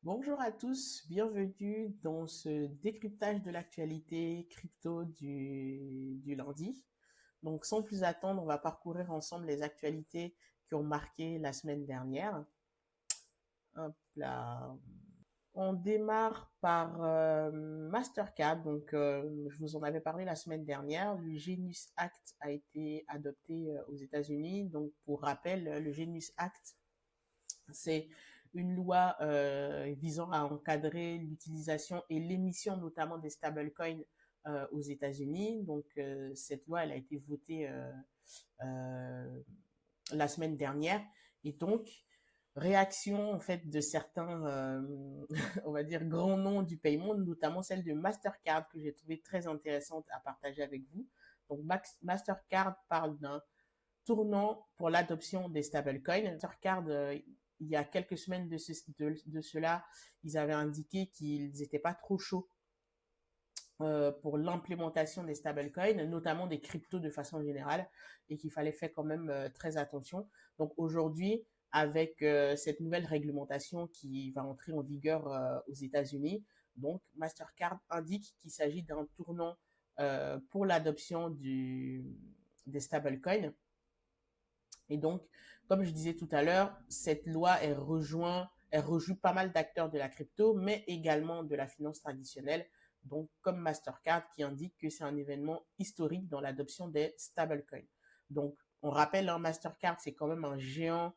Bonjour à tous, bienvenue dans ce décryptage de l'actualité crypto du lundi. Donc sans plus attendre, on va parcourir ensemble les actualités qui ont marqué la semaine dernière. Hop là. On démarre par Mastercard. Donc je vous en avais parlé la semaine dernière. Le Genius Act a été adopté aux États-Unis. Donc pour rappel, le Genius Act, c'est une loi visant à encadrer l'utilisation et l'émission notamment des stablecoins aux États-Unis. Donc cette loi, elle a été votée euh, la semaine dernière. Et donc, réaction en fait de certains, on va dire, grands noms du paiement, notamment celle de Mastercard que j'ai trouvé très intéressante à partager avec vous. Donc Mastercard parle d'un tournant pour l'adoption des stablecoins. Mastercard, il y a quelques semaines de cela, ils avaient indiqué qu'ils n'étaient pas trop chauds pour l'implémentation des stablecoins, notamment des cryptos de façon générale, et qu'il fallait faire quand même très attention. Donc aujourd'hui, avec cette nouvelle réglementation qui va entrer en vigueur aux États-Unis, donc Mastercard indique qu'il s'agit d'un tournant pour l'adoption des stablecoins. Et donc, comme je disais tout à l'heure, cette loi, elle rejoue pas mal d'acteurs de la crypto, mais également de la finance traditionnelle, donc comme Mastercard qui indique que c'est un événement historique dans l'adoption des stablecoins. Donc, on rappelle, hein, Mastercard, c'est quand même un géant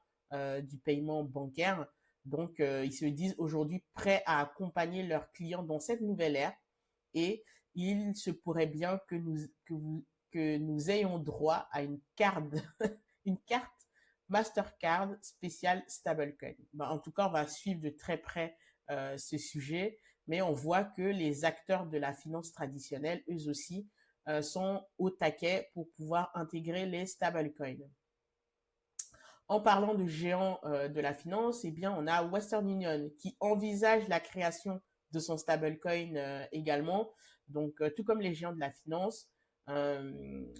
du paiement bancaire. Donc, ils se disent aujourd'hui prêts à accompagner leurs clients dans cette nouvelle ère et il se pourrait bien que nous ayons droit à une carte une carte Mastercard spéciale stablecoin. Ben, en tout cas, on va suivre de très près ce sujet, mais on voit que les acteurs de la finance traditionnelle, eux aussi, sont au taquet pour pouvoir intégrer les stablecoins. En parlant de géants de la finance, eh bien, on a Western Union qui envisage la création de son stablecoin également. Donc, tout comme les géants de la finance,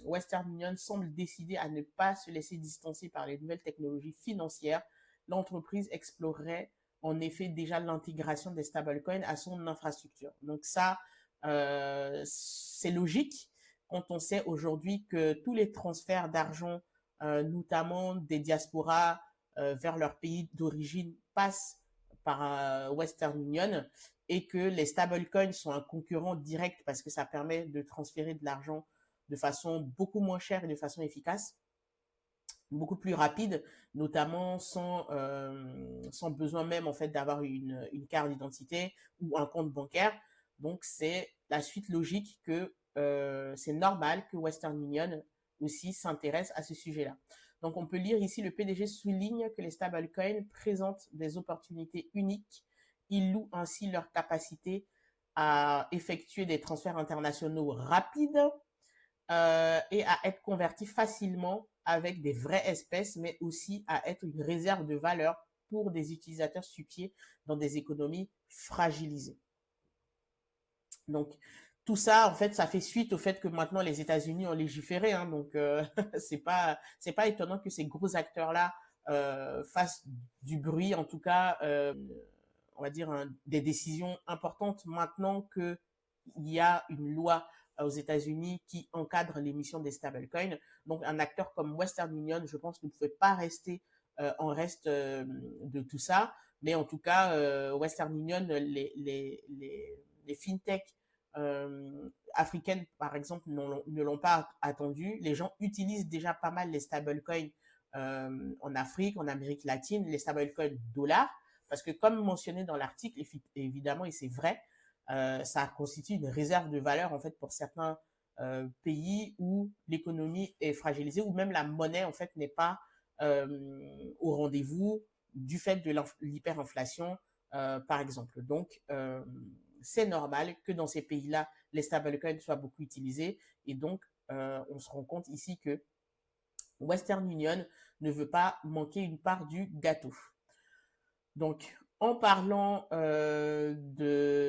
Western Union semble décider à ne pas se laisser distancer par les nouvelles technologies financières. L'entreprise explorerait en effet déjà l'intégration des stablecoins à son infrastructure. Donc ça, c'est logique quand on sait aujourd'hui que tous les transferts d'argent notamment des diasporas vers leur pays d'origine passent par Western Union et que les stablecoins sont un concurrent direct parce que ça permet de transférer de l'argent de façon beaucoup moins chère et de façon efficace, beaucoup plus rapide, notamment sans besoin même en fait d'avoir une carte d'identité ou un compte bancaire. Donc c'est la suite logique que c'est normal que Western Union aussi s'intéresse à ce sujet-là. Donc on peut lire ici le PDG souligne que les stablecoins présentent des opportunités uniques. Ils louent ainsi leur capacité à effectuer des transferts internationaux rapides et à être converti facilement avec des vraies espèces, mais aussi à être une réserve de valeur pour des utilisateurs subsidiés dans des économies fragilisées. Donc, tout ça, en fait, ça fait suite au fait que maintenant les États-Unis ont légiféré. Hein, donc, c'est pas étonnant que ces gros acteurs-là fassent du bruit, en tout cas, on va dire des décisions importantes maintenant que il y a une loi aux États-Unis qui encadre l'émission des stablecoins. Donc, un acteur comme Western Union, je pense, ne pouvait pas rester en reste de tout ça. Mais en tout cas, Western Union, les fintechs africaines, par exemple, ne l'ont pas attendu. Les gens utilisent déjà pas mal les stablecoins en Afrique, en Amérique latine, les stablecoins dollars, parce que comme mentionné dans l'article, évidemment, et c'est vrai, ça constitue une réserve de valeur en fait pour certains pays où l'économie est fragilisée, ou même la monnaie en fait n'est pas au rendez-vous du fait de l'hyperinflation, par exemple. Donc, c'est normal que dans ces pays-là, les stablecoins soient beaucoup utilisés. Et donc, on se rend compte ici que Western Union ne veut pas manquer une part du gâteau. Donc, en parlant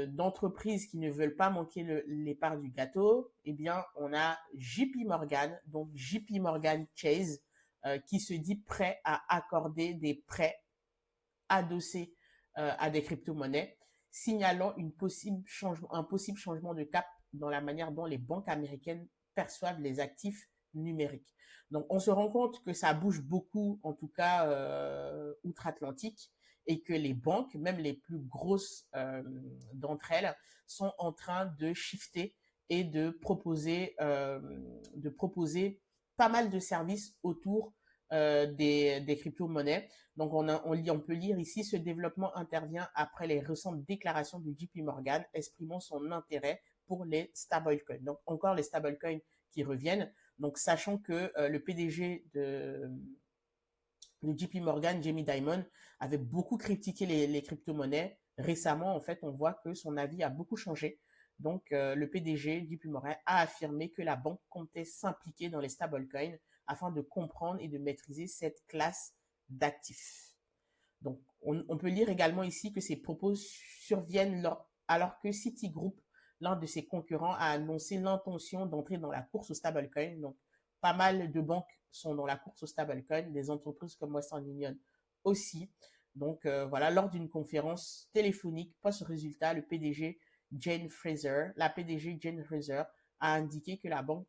d'entreprises qui ne veulent pas manquer les parts du gâteau, eh bien, on a JP Morgan, donc JP Morgan Chase, qui se dit prêt à accorder des prêts adossés à des crypto-monnaies, signalant un possible changement de cap dans la manière dont les banques américaines perçoivent les actifs numériques. Donc, on se rend compte que ça bouge beaucoup, en tout cas outre-Atlantique, et que les banques, même les plus grosses d'entre elles, sont en train de shifter et de proposer pas mal de services autour des crypto-monnaies. Donc, on peut lire ici, ce développement intervient après les récentes déclarations de JP Morgan exprimant son intérêt pour les stablecoins. Donc, encore les stablecoins qui reviennent. Donc, sachant que le PDG de JP Morgan, Jamie Dimon, avait beaucoup critiqué les crypto-monnaies. Récemment, en fait, on voit que son avis a beaucoup changé. Donc, le PDG, JP Morgan, a affirmé que la banque comptait s'impliquer dans les stablecoins afin de comprendre et de maîtriser cette classe d'actifs. Donc, on peut lire également ici que ces propos surviennent alors que Citigroup, l'un de ses concurrents, a annoncé l'intention d'entrer dans la course au stablecoin. Donc, pas mal de banques sont dans la course au stablecoin, des entreprises comme Western Union aussi. Donc, voilà, lors d'une conférence téléphonique post-résultat, la PDG Jane Fraser a indiqué que la banque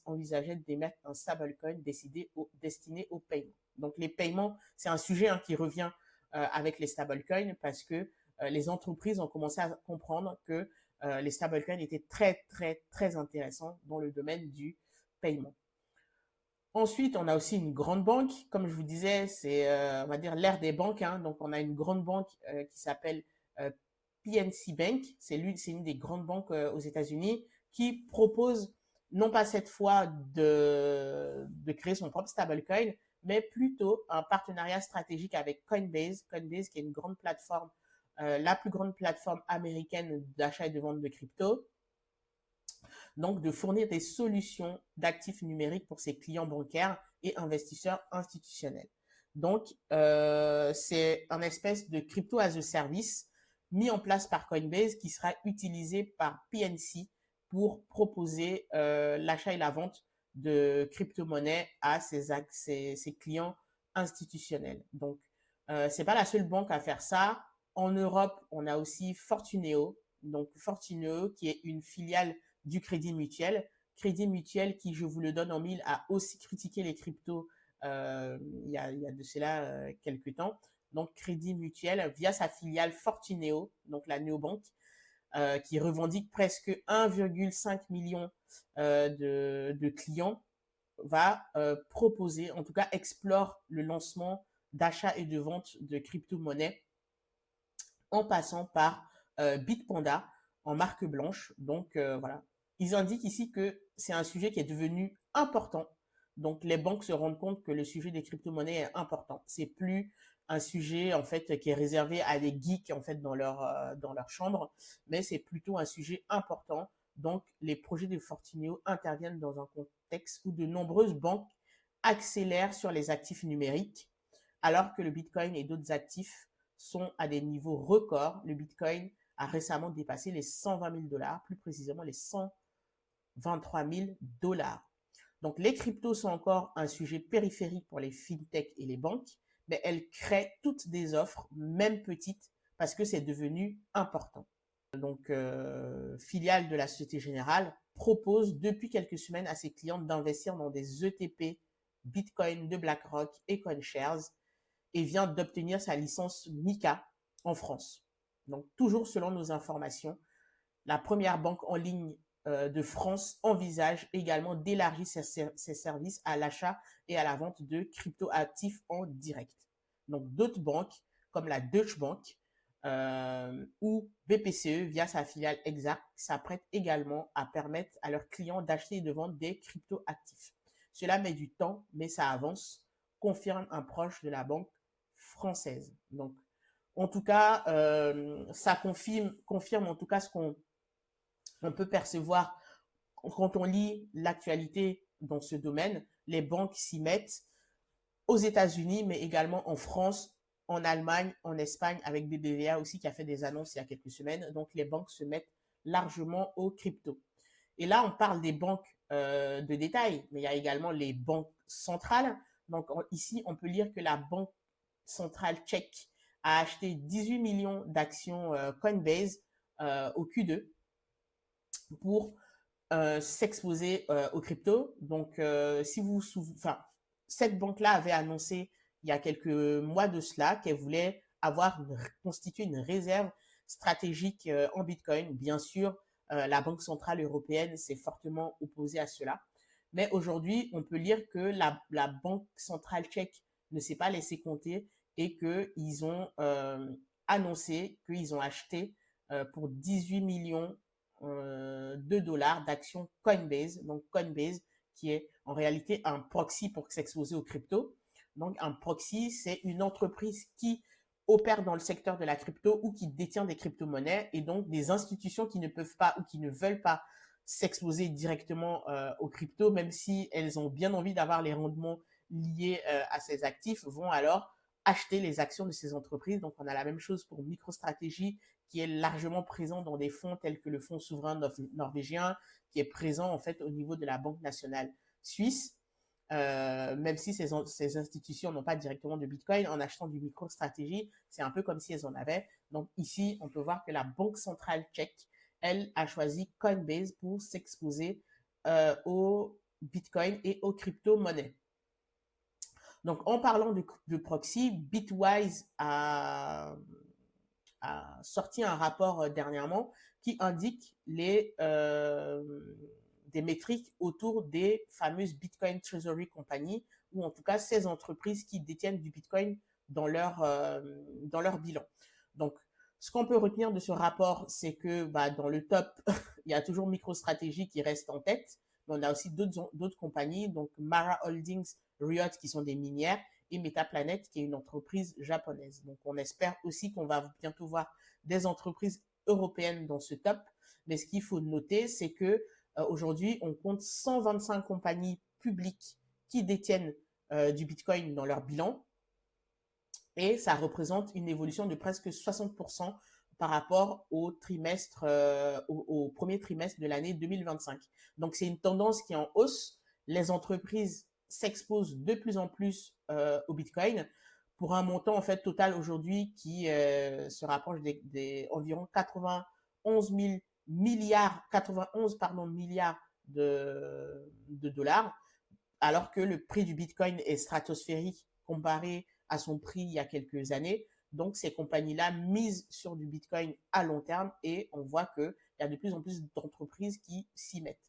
envisageait d'émettre un stablecoin destiné au paiement. Donc, les paiements, c'est un sujet qui revient avec les stablecoins parce que les entreprises ont commencé à comprendre que les stablecoins étaient très, très, très intéressants dans le domaine du paiement. Ensuite, on a aussi une grande banque. Comme je vous disais, c'est, on va dire, l'ère des banques. Donc, on a une grande banque qui s'appelle PNC Bank. C'est une des grandes banques aux États-Unis qui propose, non pas cette fois de créer son propre stablecoin, mais plutôt un partenariat stratégique avec Coinbase. Coinbase, qui est une grande plateforme, la plus grande plateforme américaine d'achat et de vente de crypto. Donc, de fournir des solutions d'actifs numériques pour ses clients bancaires et investisseurs institutionnels. Donc, c'est un espèce de crypto as a service mis en place par Coinbase qui sera utilisé par PNC pour proposer l'achat et la vente de crypto-monnaies à ses clients institutionnels. Donc, c'est pas la seule banque à faire ça. En Europe, on a aussi Fortuneo. Donc, Fortuneo, qui est une filiale du Crédit Mutuel. Crédit Mutuel qui, je vous le donne en mille, a aussi critiqué les cryptos il y a de cela quelques temps. Donc, Crédit Mutuel, via sa filiale Fortuneo, donc la néobanque, qui revendique presque 1,5 million de clients, va proposer, en tout cas explore le lancement d'achat et de vente de crypto-monnaies en passant par Bitpanda en marque blanche. Donc, voilà. Ils indiquent ici que c'est un sujet qui est devenu important. Donc, les banques se rendent compte que le sujet des crypto-monnaies est important. C'est plus un sujet, en fait, qui est réservé à des geeks, en fait, dans leur chambre, mais c'est plutôt un sujet important. Donc, les projets de Fortuneo interviennent dans un contexte où de nombreuses banques accélèrent sur les actifs numériques, alors que le Bitcoin et d'autres actifs sont à des niveaux records. Le Bitcoin a récemment dépassé les 120 000 $, plus précisément les 123 000 $. Donc, les cryptos sont encore un sujet périphérique pour les fintechs et les banques, mais elles créent toutes des offres, même petites, parce que c'est devenu important. Donc, filiale de la Société Générale, propose depuis quelques semaines à ses clients d'investir dans des ETP Bitcoin de BlackRock et CoinShares et vient d'obtenir sa licence MiCA en France. Donc, toujours selon nos informations, la première banque en ligne de France envisage également d'élargir ses services à l'achat et à la vente de crypto-actifs en direct. Donc, d'autres banques, comme la Deutsche Bank ou BPCE, via sa filiale Exact, s'apprêtent également à permettre à leurs clients d'acheter et de vendre des crypto-actifs. Cela met du temps, mais ça avance, confirme un proche de la banque française. Donc, en tout cas, ça confirme en tout cas ce qu'on peut percevoir quand on lit l'actualité dans ce domaine. Les banques s'y mettent aux États-Unis, mais également en France, en Allemagne, en Espagne, avec BBVA aussi qui a fait des annonces il y a quelques semaines. Donc, les banques se mettent largement aux cryptos. Et là, on parle des banques de détail, mais il y a également les banques centrales. Donc, ici, on peut lire que la banque centrale tchèque a acheté 18 millions d'actions Coinbase au Q2 pour s'exposer aux cryptos. Donc, si vous vous souvenez, enfin, cette banque-là avait annoncé il y a quelques mois de cela qu'elle voulait constituer une réserve stratégique en Bitcoin. Bien sûr, la Banque centrale européenne s'est fortement opposée à cela. Mais aujourd'hui, on peut lire que la Banque centrale tchèque ne s'est pas laissée compter et qu'ils ont annoncé qu'ils ont acheté pour 18 millions de dollars d'actions Coinbase. Donc Coinbase qui est en réalité un proxy pour s'exposer aux cryptos. Donc un proxy, c'est une entreprise qui opère dans le secteur de la crypto ou qui détient des crypto-monnaies et donc des institutions qui ne peuvent pas ou qui ne veulent pas s'exposer directement aux cryptos, même si elles ont bien envie d'avoir les rendements liés à ces actifs, vont alors acheter les actions de ces entreprises. Donc, on a la même chose pour MicroStrategy, qui est largement présent dans des fonds tels que le fonds souverain norvégien, qui est présent en fait au niveau de la Banque nationale suisse. Même si ces institutions n'ont pas directement de Bitcoin, en achetant du MicroStrategy, c'est un peu comme si elles en avaient. Donc ici, on peut voir que la Banque centrale tchèque, elle, a choisi Coinbase pour s'exposer au Bitcoin et aux crypto-monnaies. Donc, en parlant de proxy, Bitwise a sorti un rapport dernièrement qui indique des métriques autour des fameuses Bitcoin Treasury Company, ou en tout cas ces entreprises qui détiennent du Bitcoin dans leur bilan. Donc, ce qu'on peut retenir de ce rapport, c'est que dans le top, il y a toujours MicroStrategy qui reste en tête, mais on a aussi d'autres compagnies, donc Mara Holdings, Riot qui sont des minières, et Metaplanet qui est une entreprise japonaise. Donc on espère aussi qu'on va bientôt voir des entreprises européennes dans ce top. Mais ce qu'il faut noter, c'est que aujourd'hui, on compte 125 compagnies publiques qui détiennent du Bitcoin dans leur bilan. Et ça représente une évolution de presque 60% par rapport au premier trimestre de l'année 2025. Donc c'est une tendance qui est en hausse. Les entreprises s'exposent de plus en plus au Bitcoin pour un montant en fait total aujourd'hui qui se rapproche des environ 91 milliards de dollars, alors que le prix du Bitcoin est stratosphérique comparé à son prix il y a quelques années. Donc, ces compagnies-là misent sur du Bitcoin à long terme et on voit qu'il y a de plus en plus d'entreprises qui s'y mettent.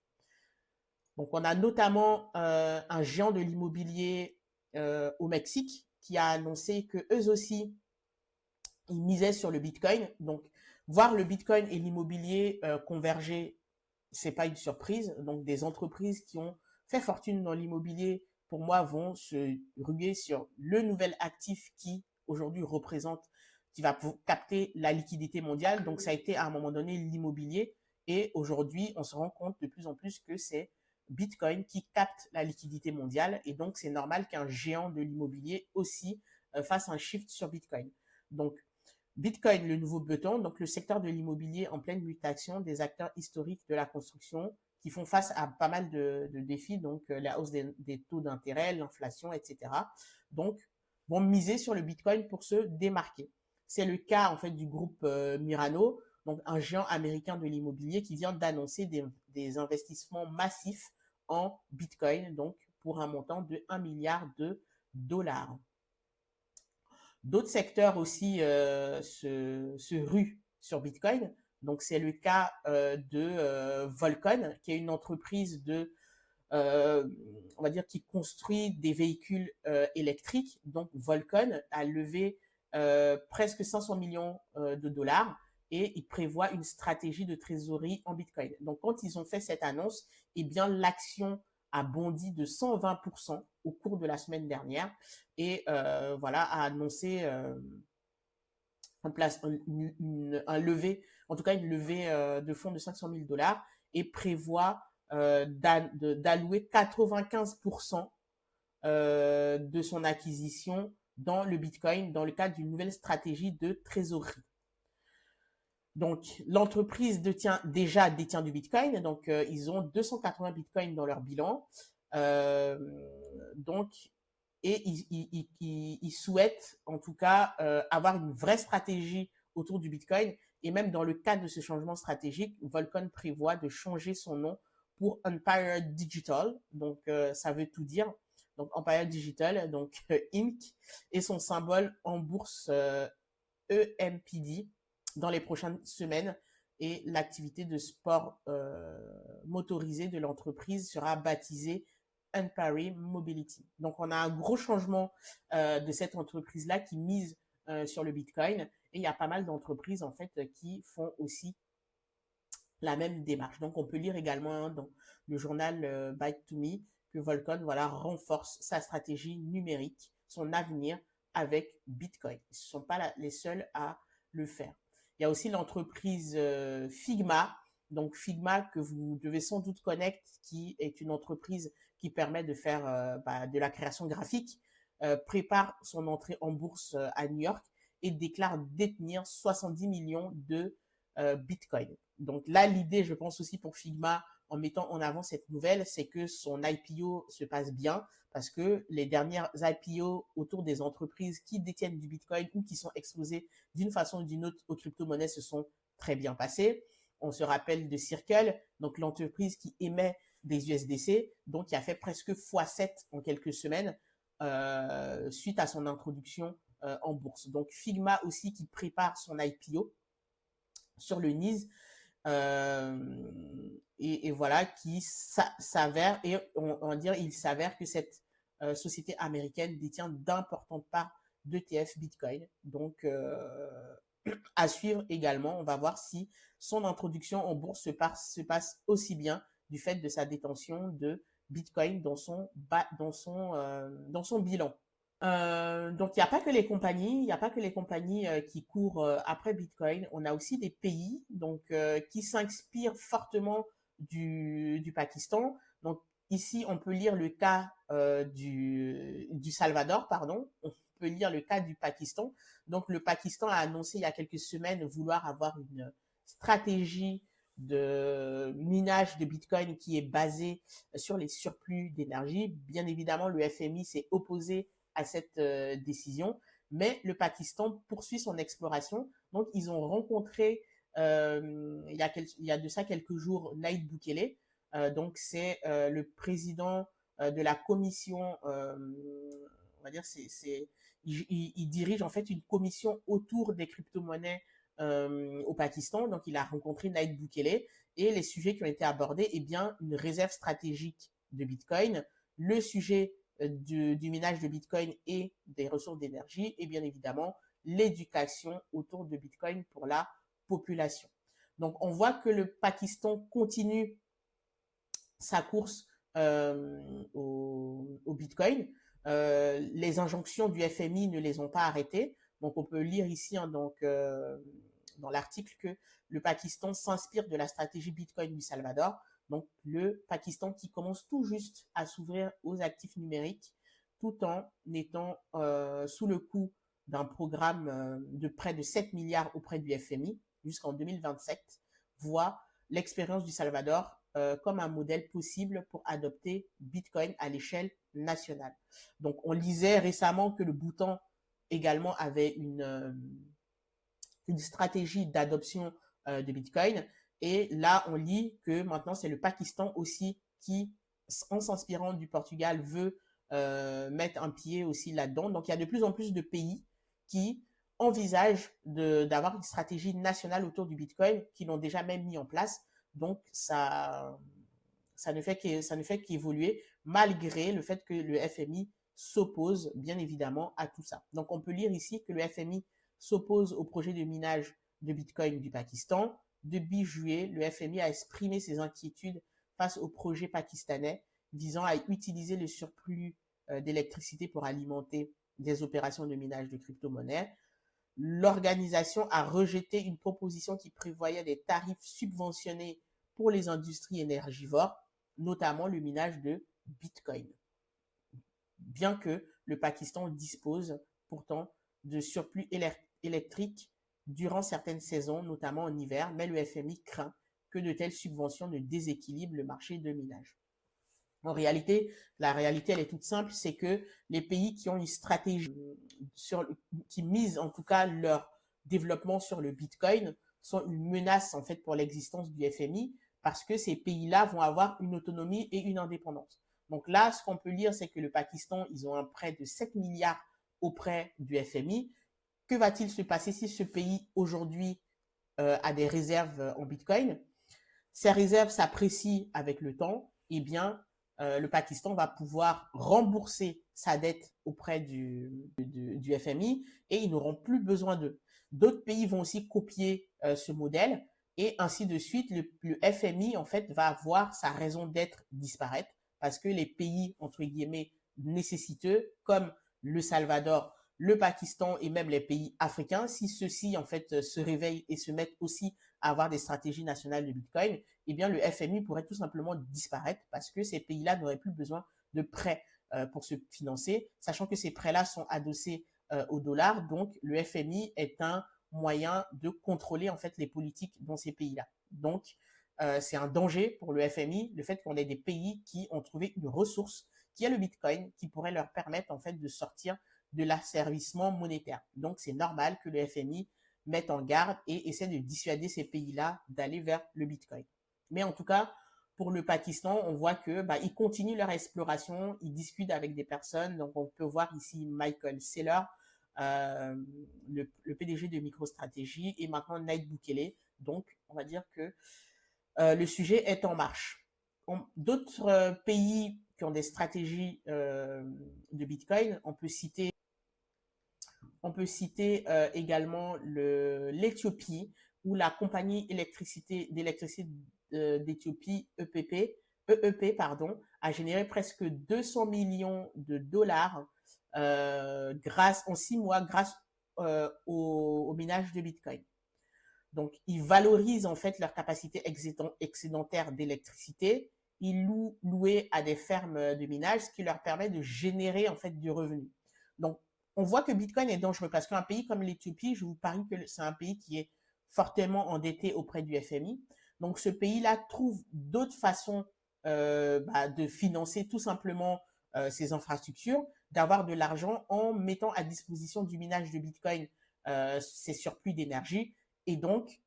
Donc, on a notamment un géant de l'immobilier au Mexique qui a annoncé que eux aussi, ils misaient sur le Bitcoin. Donc, voir le Bitcoin et l'immobilier converger, c'est pas une surprise. Donc, des entreprises qui ont fait fortune dans l'immobilier, pour moi, vont se ruer sur le nouvel actif qui, aujourd'hui, qui va capter la liquidité mondiale. Donc, ça a été à un moment donné l'immobilier. Et aujourd'hui, on se rend compte de plus en plus que c'est Bitcoin qui capte la liquidité mondiale. Et donc, c'est normal qu'un géant de l'immobilier aussi fasse un shift sur Bitcoin. Donc, Bitcoin, le nouveau beton, donc le secteur de l'immobilier en pleine mutation, des acteurs historiques de la construction qui font face à pas mal de défis, donc la hausse des taux d'intérêt, l'inflation, etc. Donc, vont miser sur le Bitcoin pour se démarquer. C'est le cas en fait du groupe Murano, donc un géant américain de l'immobilier qui vient d'annoncer des investissements massifs en Bitcoin, donc pour un montant de 1 milliard de dollars. D'autres secteurs aussi se ruent sur Bitcoin. Donc, c'est le cas de Volcon, qui est une entreprise on va dire, qui construit des véhicules électriques. Donc, Volcon a levé presque 500 millions de dollars et il prévoit une stratégie de trésorerie en Bitcoin. Donc, quand ils ont fait cette annonce, eh bien, l'action a bondi de 120% au cours de la semaine dernière et voilà, a annoncé en place un levé, en tout cas une levée de fonds de 500 000 dollars et prévoit d'allouer 95% de son acquisition dans le Bitcoin dans le cadre d'une nouvelle stratégie de trésorerie. Donc, l'entreprise détient du Bitcoin. Donc, ils ont 280 Bitcoins dans leur bilan. Donc, et ils souhaitent en tout cas avoir une vraie stratégie autour du Bitcoin. Et même dans le cadre de ce changement stratégique, Volcon prévoit de changer son nom pour Empire Digital. Donc, ça veut tout dire. Donc, Empire Digital, donc Inc. Et son symbole en bourse EMPD dans les prochaines semaines. Et l'activité de sport motorisé de l'entreprise sera baptisée Empire Mobility. Donc, on a un gros changement de cette entreprise-là qui mise sur le Bitcoin. Et il y a pas mal d'entreprises, en fait, qui font aussi la même démarche. Donc, on peut lire également dans le journal Byte2Me que Volcon, voilà, renforce sa stratégie numérique, son avenir avec Bitcoin. Ils ne sont pas les seuls à le faire. Il y a aussi l'entreprise Figma. Donc, Figma, que vous devez sans doute connaître, qui est une entreprise qui permet de faire de la création graphique, prépare son entrée en bourse à New York et déclare détenir 70 millions de Bitcoin. Donc là, l'idée, je pense aussi pour Figma, en mettant en avant cette nouvelle, c'est que son IPO se passe bien parce que les dernières IPO autour des entreprises qui détiennent du Bitcoin ou qui sont exposées d'une façon ou d'une autre aux crypto-monnaies se sont très bien passées. On se rappelle de Circle, donc l'entreprise qui émet des USDC, donc qui a fait presque x7 en quelques semaines suite à son introduction en bourse. Donc Figma aussi qui prépare son IPO sur le NIS et voilà qui s'avère et on va dire il s'avère que cette société américaine détient d'importantes parts d'ETF Bitcoin. Donc à suivre également, on va voir si son introduction en bourse se passe aussi bien du fait de sa détention de Bitcoin dans son bilan. Donc il n'y a pas que les compagnies, il n'y a pas que les compagnies qui courent après Bitcoin. On a aussi des pays donc qui s'inspirent fortement du Pakistan. Donc ici on peut lire le cas du Salvador, pardon. On peut lire le cas du Pakistan. Donc le Pakistan a annoncé il y a quelques semaines vouloir avoir une stratégie de minage de Bitcoin qui est basée sur les surplus d'énergie. Bien évidemment, le FMI s'est opposé à cette décision, mais le Pakistan poursuit son exploration. Donc, ils ont rencontré il y a de ça quelques jours Naïd Boukele. Donc, c'est le président de la commission, on va dire, il dirige en fait une commission autour des crypto-monnaies au Pakistan. Donc, il a rencontré Naïd Boukele et les sujets qui ont été abordés, eh bien, une réserve stratégique de Bitcoin, le sujet du minage de Bitcoin et des ressources d'énergie et bien évidemment l'éducation autour de Bitcoin pour la population. Donc on voit que le Pakistan continue sa course au Bitcoin. Les injonctions du FMI ne les ont pas arrêtées. Donc on peut lire ici donc, dans l'article que le Pakistan s'inspire de la stratégie Bitcoin du Salvador. Donc le Pakistan qui commence tout juste à s'ouvrir aux actifs numériques tout en étant sous le coup d'un programme de près de 7 milliards auprès du FMI jusqu'en 2027, voit l'expérience du Salvador comme un modèle possible pour adopter Bitcoin à l'échelle nationale. Donc on lisait récemment que le Bhoutan également avait une stratégie d'adoption de Bitcoin. Et là, on lit que maintenant, c'est le Pakistan aussi qui, en s'inspirant du Portugal, veut mettre un pied aussi là-dedans. Donc, il y a de plus en plus de pays qui envisagent d'avoir une stratégie nationale autour du Bitcoin, qui l'ont déjà même mis en place. Donc, ça ne fait qu'évoluer, malgré le fait que le FMI s'oppose, bien évidemment, à tout ça. Donc, on peut lire ici que le FMI s'oppose au projet de minage de Bitcoin du Pakistan. Début juillet, le FMI a exprimé ses inquiétudes face au projet pakistanais visant à utiliser le surplus d'électricité pour alimenter des opérations de minage de crypto-monnaies. L'organisation a rejeté une proposition qui prévoyait des tarifs subventionnés pour les industries énergivores, notamment le minage de Bitcoin. Bien que le Pakistan dispose pourtant de surplus électrique durant certaines saisons, notamment en hiver, mais le FMI craint que de telles subventions ne déséquilibrent le marché de minage. En réalité, la réalité, elle est toute simple, c'est que les pays qui ont une stratégie qui mise en tout cas leur développement sur le Bitcoin sont une menace en fait pour l'existence du FMI parce que ces pays-là vont avoir une autonomie et une indépendance. Donc là, ce qu'on peut lire, c'est que le Pakistan, ils ont un prêt de 7 milliards auprès du FMI. Que va-t-il se passer si ce pays aujourd'hui a des réserves en Bitcoin? Ces réserves s'apprécient avec le temps, eh bien, le Pakistan va pouvoir rembourser sa dette auprès du FMI et ils n'auront plus besoin d'eux. D'autres pays vont aussi copier ce modèle et ainsi de suite. Le FMI, en fait, va avoir sa raison d'être disparaître parce que les pays, entre guillemets, nécessiteux, comme le Salvador, le Pakistan et même les pays africains, si ceux-ci, en fait, se réveillent et se mettent aussi à avoir des stratégies nationales de Bitcoin, eh bien, le FMI pourrait tout simplement disparaître parce que ces pays-là n'auraient plus besoin de prêts pour se financer, sachant que ces prêts-là sont adossés au dollar. Donc, le FMI est un moyen de contrôler en fait les politiques dans ces pays-là. Donc, c'est un danger pour le FMI, le fait qu'on ait des pays qui ont trouvé une ressource qui est le Bitcoin, qui pourrait leur permettre en fait de sortir de l'asservissement monétaire. Donc, c'est normal que le FMI mette en garde et essaie de dissuader ces pays-là d'aller vers le Bitcoin. Mais en tout cas, pour le Pakistan, on voit que ils continuent leur exploration, ils discutent avec des personnes. Donc, on peut voir ici Michael Saylor, le PDG de MicroStrategy, et maintenant Nayib Bukele. Donc, on va dire que le sujet est en marche. D'autres pays qui ont des stratégies de Bitcoin, on peut citer également l'Éthiopie, où la compagnie d'électricité d'Éthiopie, EEP, pardon, a généré presque 200 millions de dollars en 6 mois grâce au minage de Bitcoin. Donc, ils valorisent en fait leur capacité excédentaire d'électricité. Ils louaient à des fermes de minage, ce qui leur permet de générer en fait du revenu. Donc, on voit que Bitcoin est dangereux parce qu'un pays comme l'Éthiopie, je vous parie que c'est un pays qui est fortement endetté auprès du FMI. Donc, ce pays-là trouve d'autres façons de financer tout simplement ses infrastructures, d'avoir de l'argent en mettant à disposition du minage de Bitcoin ses surplus d'énergie. Et donc,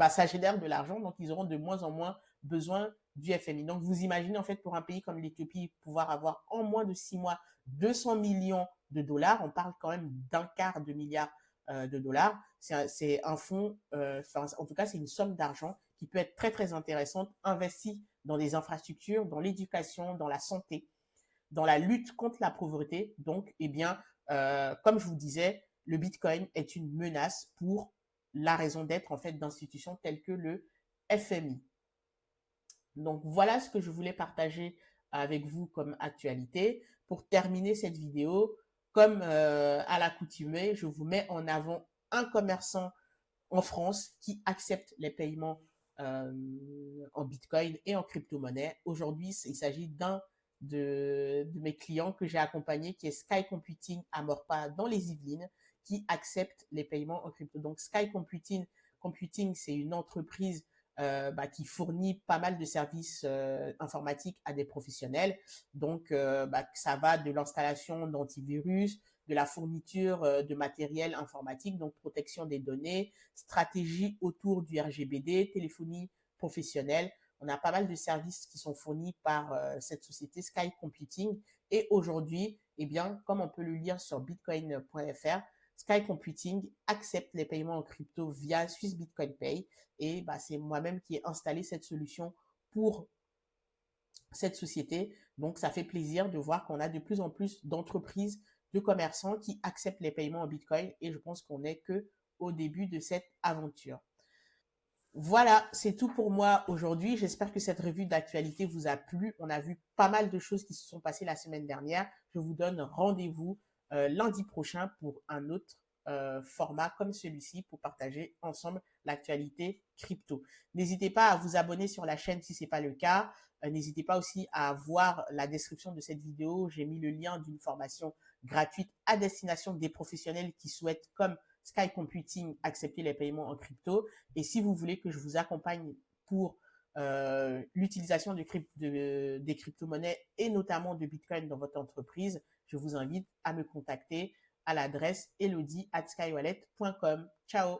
ça génère de l'argent, donc ils auront de moins en moins besoin du FMI. Donc, vous imaginez, en fait, pour un pays comme l'Éthiopie, pouvoir avoir en moins de 6 mois 200 millions de dollars, on parle quand même d'un quart de milliard de dollars. C'est un fonds, en tout cas, c'est une somme d'argent qui peut être très, très intéressante, investie dans des infrastructures, dans l'éducation, dans la santé, dans la lutte contre la pauvreté. Donc, eh bien, comme je vous disais, le Bitcoin est une menace pour la raison d'être en fait d'institutions telles que le FMI. Donc voilà ce que je voulais partager avec vous comme actualité. Pour terminer cette vidéo, comme à l'accoutumée, je vous mets en avant un commerçant en France qui accepte les paiements en Bitcoin et en crypto-monnaie. Aujourd'hui, il s'agit d'un de mes clients que j'ai accompagné qui est Sky Computing à Maurepas dans les Yvelines qui accepte les paiements en crypto. Donc Sky Computing, c'est une entreprise qui fournit pas mal de services informatiques à des professionnels. Donc, ça va de l'installation d'antivirus, de la fourniture de matériel informatique, donc protection des données, stratégie autour du RGPD, téléphonie professionnelle. On a pas mal de services qui sont fournis par cette société Sky Computing. Et aujourd'hui, eh bien, comme on peut le lire sur bitcoin.fr, Sky Computing accepte les paiements en crypto via Swiss Bitcoin Pay. Et c'est moi-même qui ai installé cette solution pour cette société. Donc, ça fait plaisir de voir qu'on a de plus en plus d'entreprises, de commerçants qui acceptent les paiements en Bitcoin. Et je pense qu'on n'est que au début de cette aventure. Voilà, c'est tout pour moi aujourd'hui. J'espère que cette revue d'actualité vous a plu. On a vu pas mal de choses qui se sont passées la semaine dernière. Je vous donne rendez-vous lundi prochain pour un autre format comme celui-ci pour partager ensemble l'actualité crypto. N'hésitez pas à vous abonner sur la chaîne si ce n'est pas le cas. N'hésitez pas aussi à voir la description de cette vidéo. J'ai mis le lien d'une formation gratuite à destination des professionnels qui souhaitent, comme Sky Computing, accepter les paiements en crypto. Et si vous voulez que je vous accompagne pour l'utilisation des crypto-monnaies et notamment de Bitcoin dans votre entreprise, je vous invite à me contacter à l'adresse elodie@skywallet.com. Ciao!